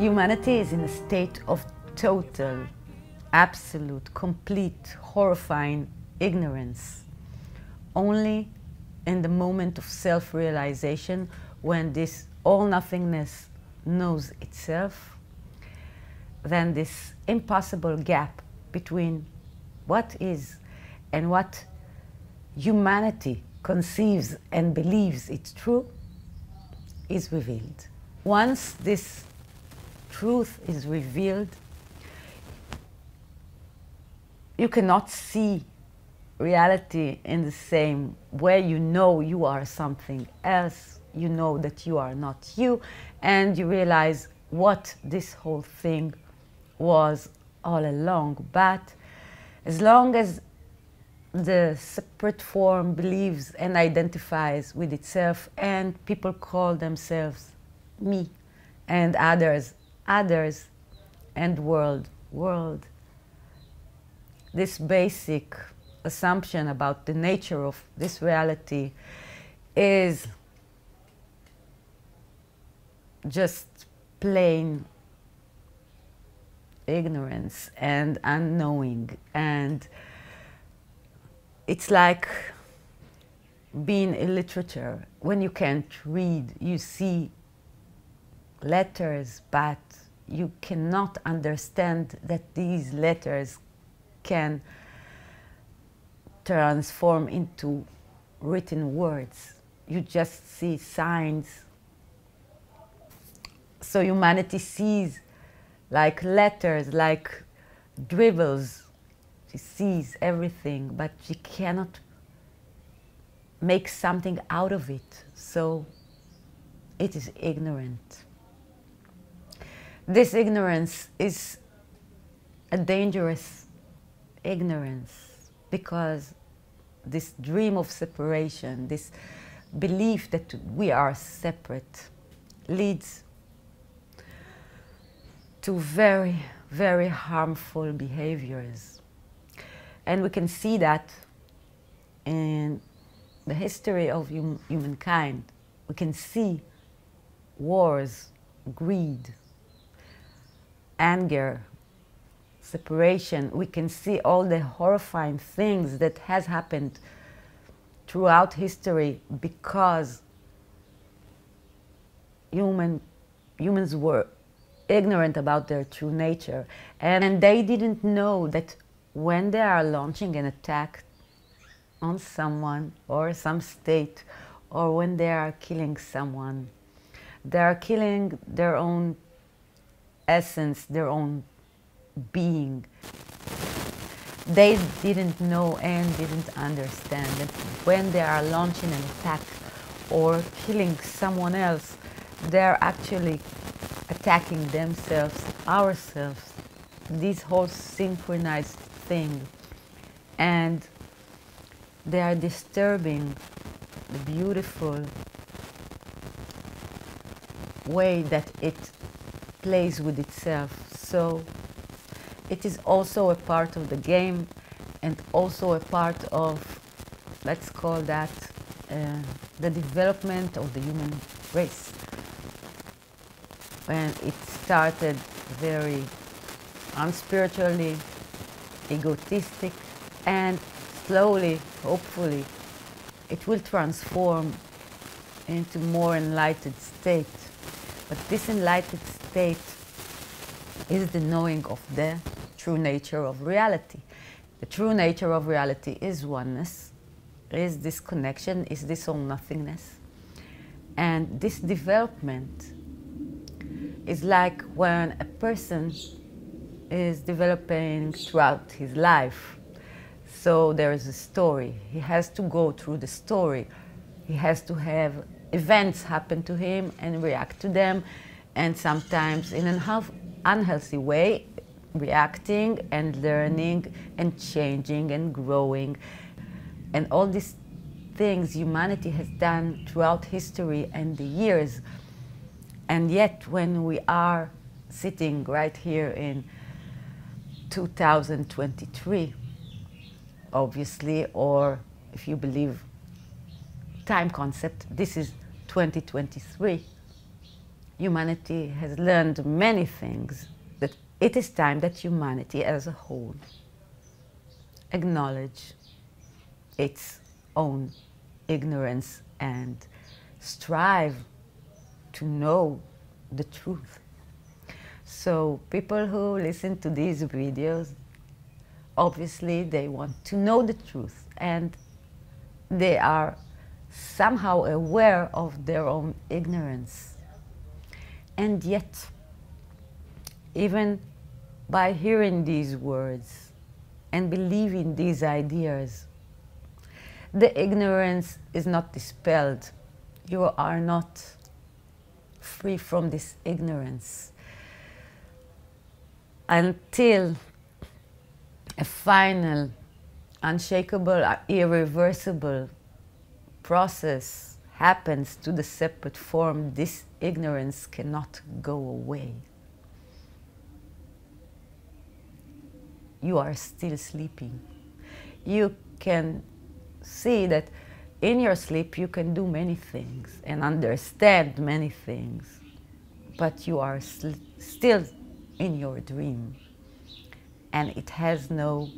Humanity is in a state of total, absolute, complete, horrifying ignorance. Only in the moment of self-realization, when this all-nothingness knows itself, then this impossible gap between what is and what humanity conceives and believes it's true is revealed. Once this truth is revealed, you cannot see reality in the same way. You know you are something else, you know that you are not you, and you realize what this whole thing was all along. But as long as the separate form believes and identifies with itself, and people call themselves me, and others, others, and world, world, this basic assumption about the nature of this reality is just plain ignorance and unknowing. And it's like being in literature. When you can't read, you see letters, but you cannot understand that these letters can transform into written words. You just see signs. So humanity sees like letters, like dribbles. She sees everything, but she cannot make something out of it. So it is ignorant. This ignorance is a dangerous ignorance, because this dream of separation, this belief that we are separate, leads to very, very harmful behaviors. And we can see that in the history of humankind. We can see wars, greed, anger, separation. We can see all the horrifying things that has happened throughout history because humans were ignorant about their true nature, and they didn't know that when they are launching an attack on someone or some state, or when they are killing someone, they are killing their own essence, their own being. They didn't know and didn't understand that when they are launching an attack or killing someone else, they're actually attacking themselves, ourselves, this whole synchronized thing. And they are disturbing the beautiful way that it plays with itself. So it is also a part of the game, and also a part of, let's call that, the development of the human race. When it started very unspiritually, egotistic, and slowly, hopefully, it will transform into more enlightened state. But this enlightened state is the knowing of the true nature of reality. The true nature of reality is oneness, is this connection, is this all-nothingness. And this development is like when a person is developing throughout his life. So there is a story. He has to go through the story. He has to have events happen to him and react to them, and sometimes in an unhealthy way, reacting and learning and changing and growing. And all these things humanity has done throughout history and the years. And yet when we are sitting right here in 2023, obviously, or if you believe time concept, this is 2023. humanity has learned many things, that it is time that humanity as a whole acknowledge its own ignorance and strive to know the truth. So people who listen to these videos, obviously they want to know the truth, and they are somehow aware of their own ignorance. And yet, even by hearing these words and believing these ideas, the ignorance is not dispelled. You are not free from this ignorance until a final, unshakable, irreversible process happens to the separate form. This ignorance cannot go away. You are still sleeping. You can see that in your sleep you can do many things and understand many things, but you are still in your dream, and it has no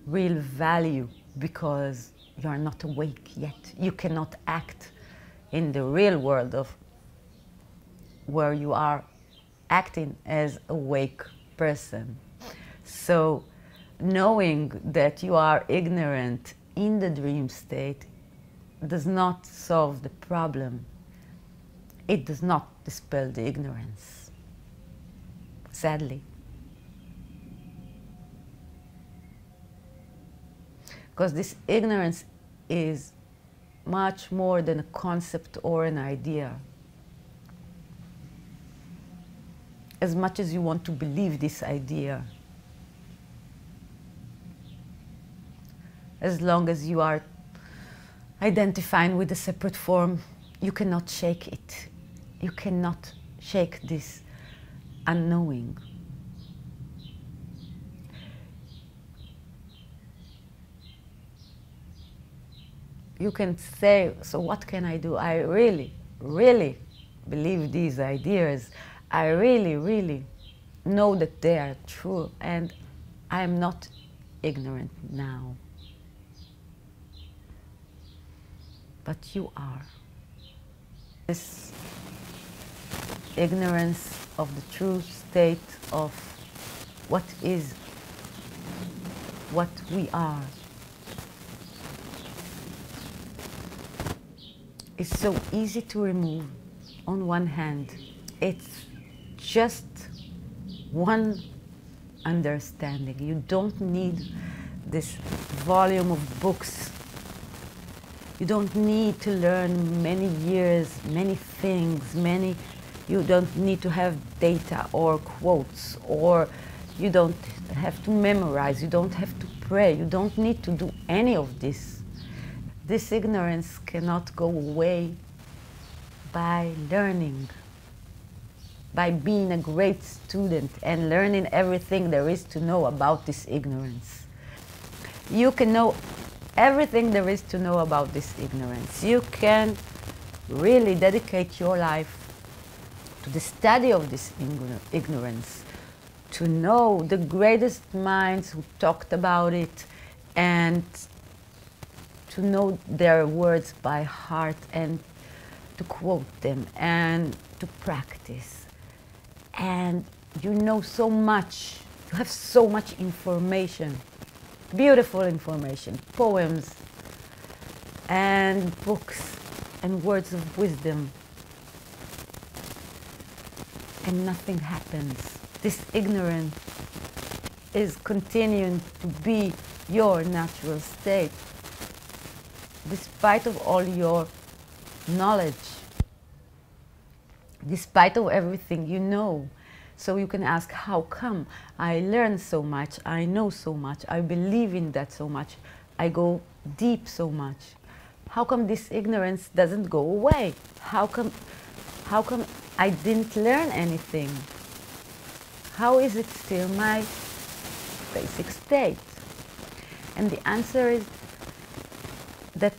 real value because you are not awake yet. You cannot act in the real world of where you are acting as a awake person. So knowing that you are ignorant in the dream state does not solve the problem. It does not dispel the ignorance, sadly. Because this ignorance is much more than a concept or an idea. As much as you want to believe this idea, as long as you are identifying with a separate form, you cannot shake it. You cannot shake this unknowing. You can say, so what can I do? I really, really believe these ideas. I really, really know that they are true, and I am not ignorant now. But you are. This ignorance of the true state of what is, what we are, is so easy to remove. On one hand, it's just one understanding. You don't need this volume of books. You don't need to learn many years, many things, you don't need to have data or quotes, or you don't have to memorize, you don't have to pray, you don't need to do any of this. This ignorance cannot go away by learning, by being a great student and learning everything there is to know about this ignorance. You can know everything there is to know about this ignorance. You can really dedicate your life to the study of this ignorance, to know the greatest minds who talked about it, and to know their words by heart and to quote them and to practice. And you know so much, you have so much information, beautiful information, poems and books and words of wisdom, and nothing happens. This ignorance is continuing to be your natural state, despite of all your knowledge, despite of everything you know. So you can ask, how come I learn so much, I know so much, I believe in that so much, I go deep so much? How come this ignorance doesn't go away? How come I didn't learn anything? How is it still my basic state? And the answer is that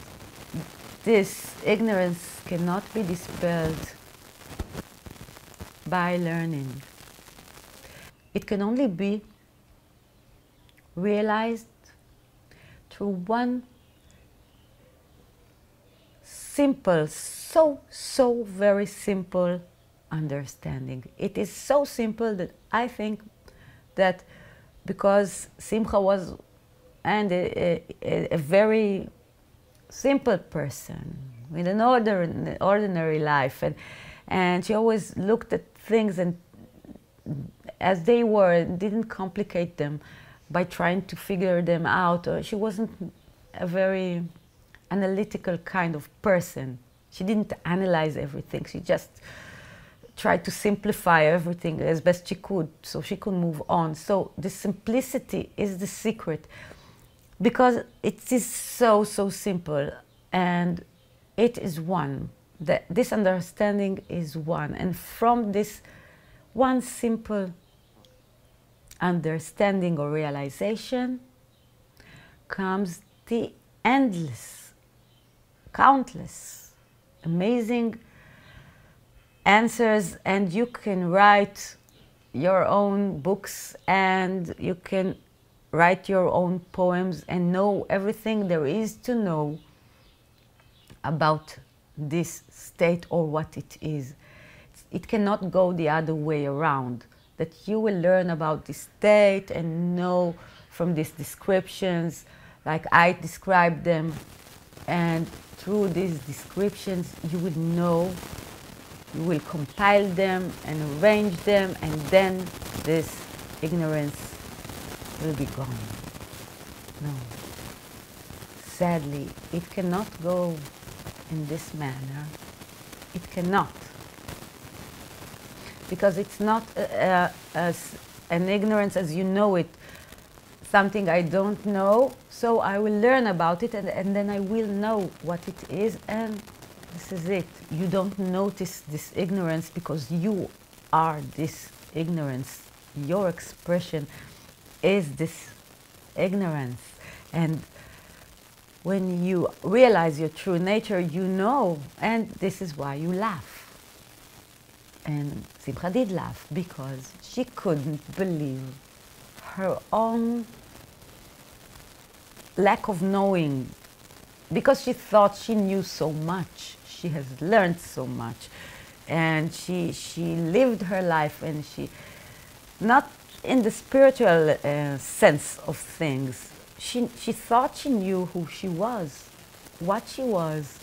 this ignorance cannot be dispelled by learning. It can only be realized through one simple, so very simple understanding. It is so simple that I think that because Simcha was a very simple person with an ordinary life, and she always looked at things and as they were, didn't complicate them by trying to figure them out. Or she wasn't a very analytical kind of person. She didn't analyze everything. She just tried to simplify everything as best she could so she could move on. So the simplicity is the secret, because it is so simple, and it is one. This understanding is one, and from this one simple understanding or realization comes the endless, countless, amazing answers, and you can write your own books and you can write your own poems and know everything there is to know about this state or what it is. It cannot go the other way around, that you will learn about this state and know from these descriptions, like I described them, and through these descriptions you will know, you will compile them and arrange them, and then this ignorance will be gone. No. Sadly, it cannot go in this manner. It cannot. Because it's not an ignorance as you know it, something I don't know, so I will learn about it, and then I will know what it is, and this is it. You don't notice this ignorance because you are this ignorance. Your expression is this ignorance. And when you realize your true nature, you know, and this is why you laugh. And Simcha did laugh because she couldn't believe her own lack of knowing, because she thought she knew so much. She has learned so much, and she lived her life, and she, not in the spiritual sense of things, she thought she knew who she was, what she was.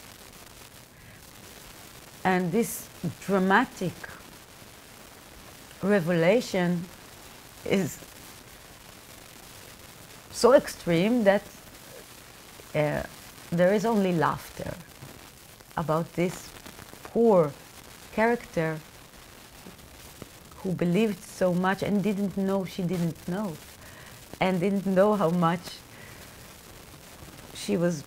And this dramatic revelation is so extreme that there is only laughter about this poor character who believed so much and didn't know she didn't know, and didn't know how much she was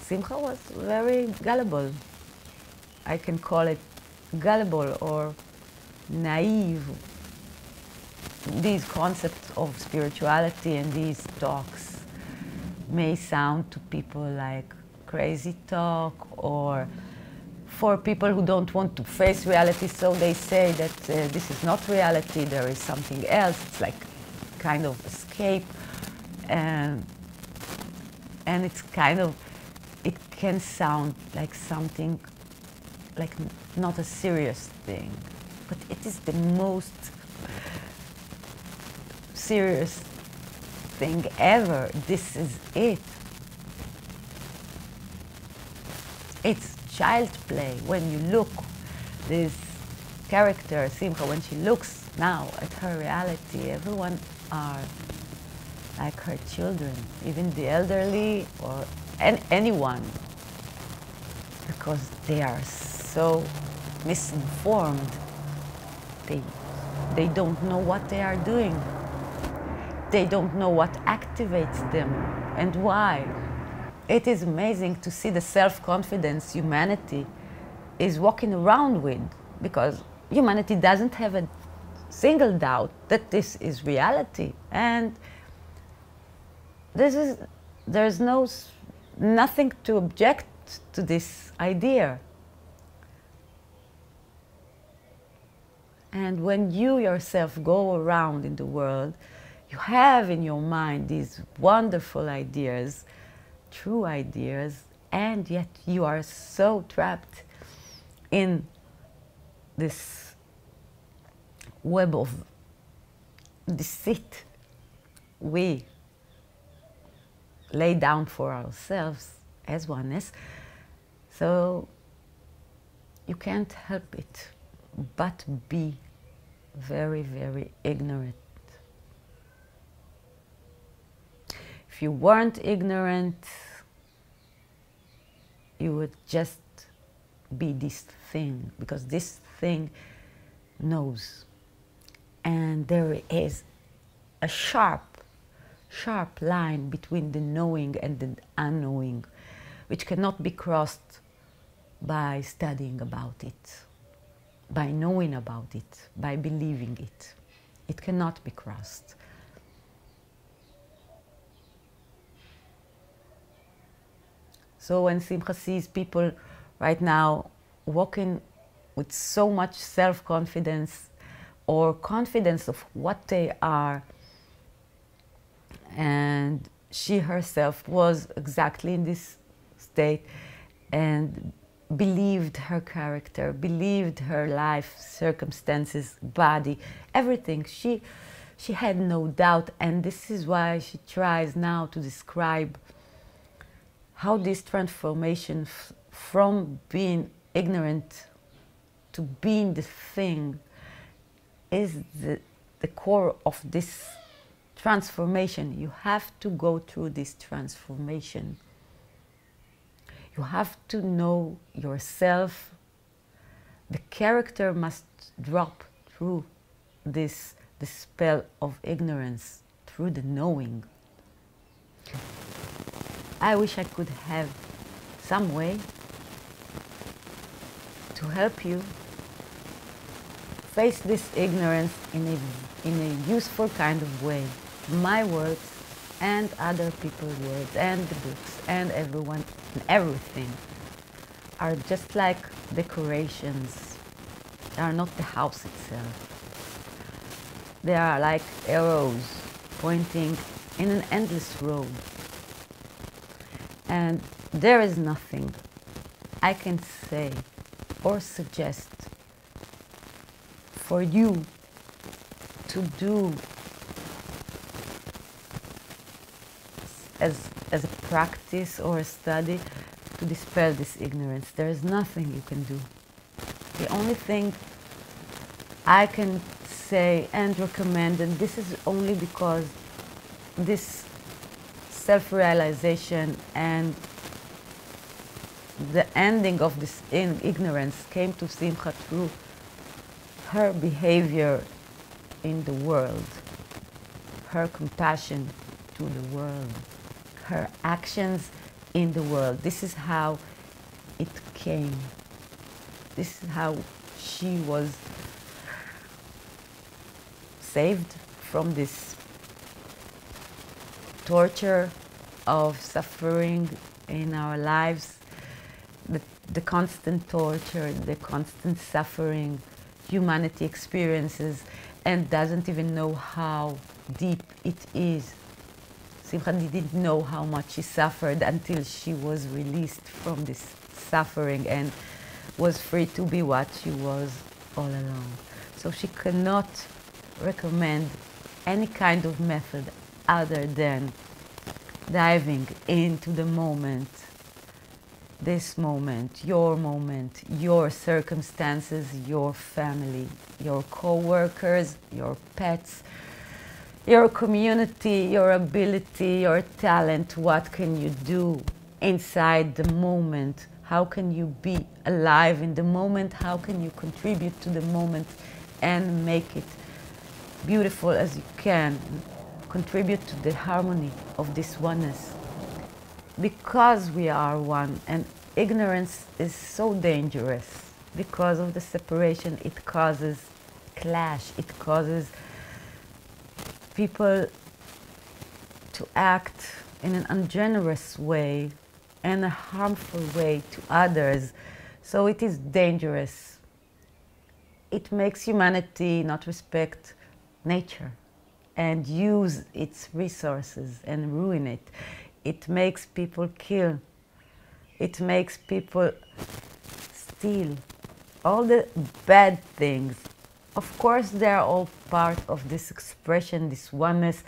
Simcha was very gullible. I can call it gullible or naive. These concepts of spirituality and these talks may sound to people like crazy talk, or for people who don't want to face reality, so they say that this is not reality, there is something else. It's like kind of escape, and it's kind of, it can sound like something, like not a serious thing, but it is the most serious thing ever. This is it. It's child play. When you look, this character, Simcha, when she looks now at her reality, everyone are like her children, even the elderly or anyone, because they are so misinformed. They don't know what they are doing. They don't know what activates them and why. It is amazing to see the self-confidence humanity is walking around with, because humanity doesn't have a single doubt that this is reality, and there's nothing to object to this idea. And when you yourself go around in the world, you have in your mind these wonderful ideas, true ideas, and yet you are so trapped in this web of deceit we lay down for ourselves as oneness. So you can't help it but be very, very ignorant. If you weren't ignorant, you would just be this thing, because this thing knows. And there is a sharp line between the knowing and the unknowing, which cannot be crossed by studying about it, by knowing about it, by believing it. It cannot be crossed. So when Simcha sees people right now walking with so much self-confidence or confidence of what they are, and she herself was exactly in this state and believed her character, believed her life, circumstances, body, everything. She had no doubt, and this is why she tries now to describe how this transformation from being ignorant to being the thing is the core of this transformation. You have to go through this transformation. You have to know yourself. The character must drop through the spell of ignorance, through the knowing. I wish I could have some way to help you face this ignorance in a useful kind of way. My words and other people's words and the books and everyone and everything are just like decorations. They are not the house itself. They are like arrows pointing in an endless road. And there is nothing I can say or suggest for you to do as a practice or a study to dispel this ignorance. There is nothing you can do. The only thing I can say and recommend, and this is only because this self-realization and the ending of this ignorance came to Simcha through her behavior in the world, her compassion to the world, her actions in the world. This is how it came. This is how she was saved from this torture of suffering in our lives, the constant torture, the constant suffering humanity experiences and doesn't even know how deep it is. Simcha didn't know how much she suffered until she was released from this suffering and was free to be what she was all along. So she cannot recommend any kind of method other than diving into the moment, this moment, your circumstances, your family, your co-workers, your pets, your community, your ability, your talent. What can you do inside the moment? How can you be alive in the moment? How can you contribute to the moment and make it beautiful as you can? Contribute to the harmony of this oneness. Because we are one, and ignorance is so dangerous because of the separation. It causes clash. It causes people to act in an ungenerous way and a harmful way to others. So it is dangerous. It makes humanity not respect nature and use its resources and ruin it. It makes people kill. It makes people steal. All the bad things. Of course, they are all part of this expression, this oneness,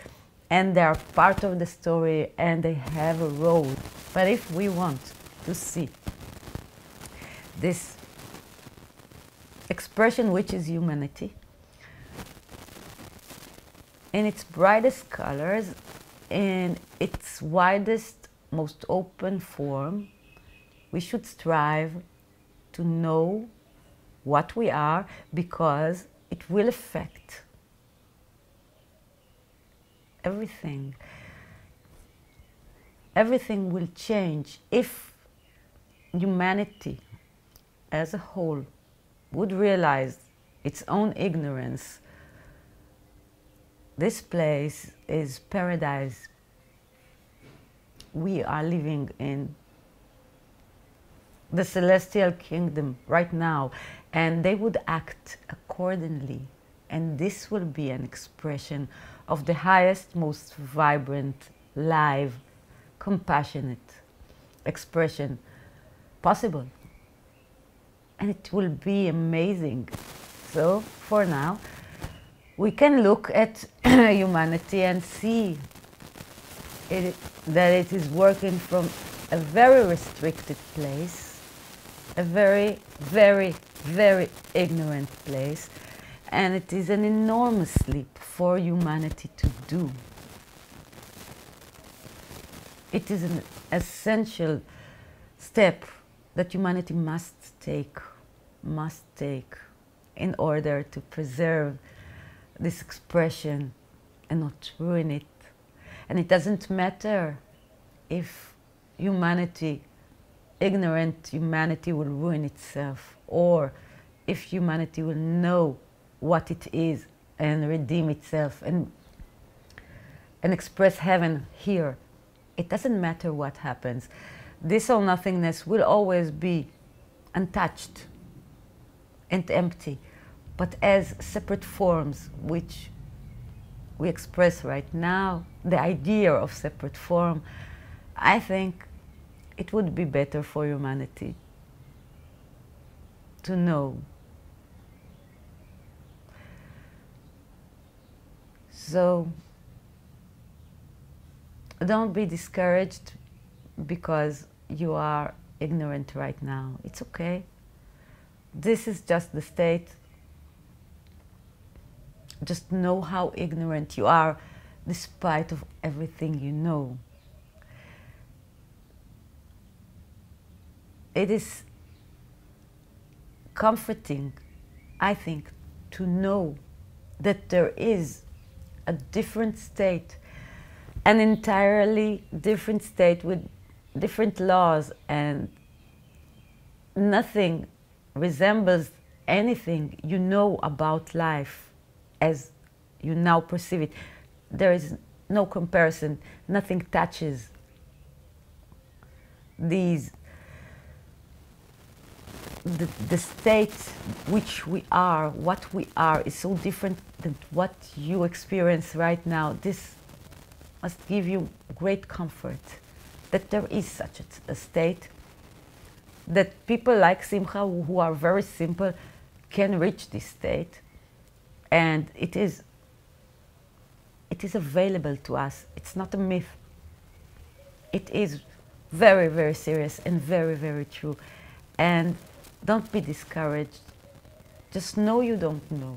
and they are part of the story, and they have a role. But if we want to see this expression, which is humanity, in its brightest colors, in its widest, most open form, we should strive to know what we are, because it will affect everything. Everything will change if humanity as a whole would realize its own ignorance. This place is paradise. We are living in the celestial kingdom right now, and they would act accordingly. And this will be an expression of the highest, most vibrant, live, compassionate expression possible. And it will be amazing. So, for now, we can look at humanity and see that it is working from a very restricted place, a very, very, very ignorant place, and it is an enormous leap for humanity to do. It is an essential step that humanity must take in order to preserve this expression and not ruin it. And it doesn't matter if humanity, ignorant humanity, will ruin itself, or if humanity will know what it is and redeem itself and express heaven here. It doesn't matter what happens. This all nothingness will always be untouched and empty, but as separate forms which we express right now, the idea of separate form, I think it would be better for humanity to know. So don't be discouraged because you are ignorant right now. It's okay. This is just the state. Just know how ignorant you are despite of everything you know. It is comforting, I think, to know that there is a different state, an entirely different state with different laws, and nothing resembles anything you know about life as you now perceive it. There is no comparison, nothing touches these. The state which we are, what we are, is so different than what you experience right now. This must give you great comfort that there is such a state, that people like Simcha, who are very simple, can reach this state, and it is available to us. It's not a myth. It is very, very serious and very, very true. And don't be discouraged. Just know you don't know,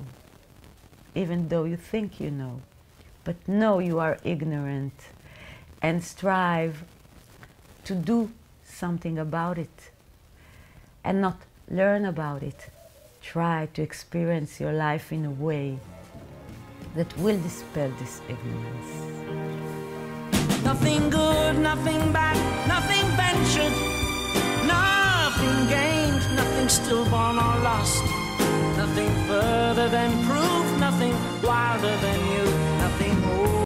even though you think you know. But know you are ignorant, and strive to do something about it, and not learn about it. Try to experience your life in a way that will dispel this ignorance. Nothing good, nothing bad, nothing ventured, nothing gained, nothing stillborn or lost, nothing further than proof, nothing wilder than